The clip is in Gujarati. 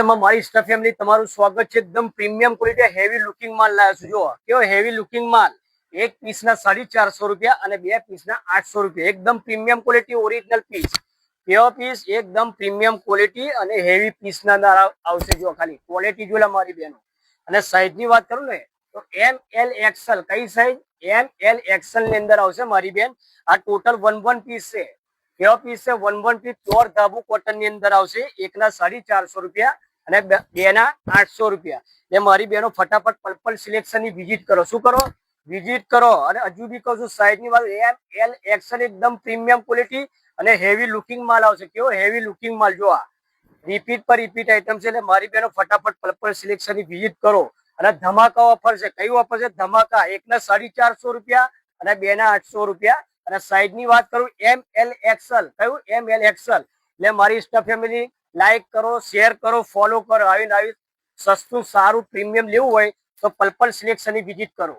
મારી સ્ટાફ ફેમિલી તમારું સ્વાગત છે। એકદમ પ્રીમિયમ ક્વોલિટી હેવી લુકિંગ માલ લાવ્યો છું। જો કેવો હેવી લુકિંગ માલ, એક પીસના 450 રૂપિયા અને બે પીસના 800 રૂપિયા। એકદમ પ્રીમિયમ ક્વોલિટી ઓરિજિનલ પીસ, કેવો પીસ એકદમ પ્રીમિયમ ક્વોલિટી અને હેવી પીસના દ્વારા આવશે। જો ખાલી ક્વોલિટી જોલા મારી બેનો। અને સાઈઝની વાત કરું ને તો એમ એલ એક્સએલ, કઈ સાઈઝ? એમ એલ એક્સએલ ની અંદર આવશે મારી બેન। આ ટોટલ વન પીસ છે। કેવો પીસ છે? વન પીસ પ્યોર ધાબુ કોટન ની અંદર આવશે। એકના 450 રૂપિયા અને બેના 800 રૂપિયા। એ મારી બહેનો ફટાફટ પર્પલ સિલેક્શન ની વિઝિટ કરો। શું કરો? વિઝિટ કરો। અને હજુ બી કહું છું, સાઈઝ ની વાત એમ એલ એક્સએલ એકદમ પ્રીમિયમ ક્વોલિટી અને હેવી લુકિંગ માલ આવશે। કેવો હેવી લુકિંગ માલ, જો આ રિપીટ પર રિપીટ આઈટમ છે। એટલે મારી બહેનો ફટાફટ પર્પલ સિલેક્શન ની વિઝિટ કરો। અને ધમાકા ઓફર છે। કઈ ઓફર છે? ધમાકા। એકના 450 રૂપિયા અને બેના 800 રૂપિયા। અને સાઈઝ ની વાત કરું એમ એલ એક્સએલ, કયું? M L XL. એટલે મારી સ્ટાફ ફેમિલી લાઈક કરો, શેર કરો, ફોલો કરો। આવી સસ્તું સારું પ્રીમિયમ લેવું હોય તો પર્પલ સિલેક્શન ની વિઝિટ કરો।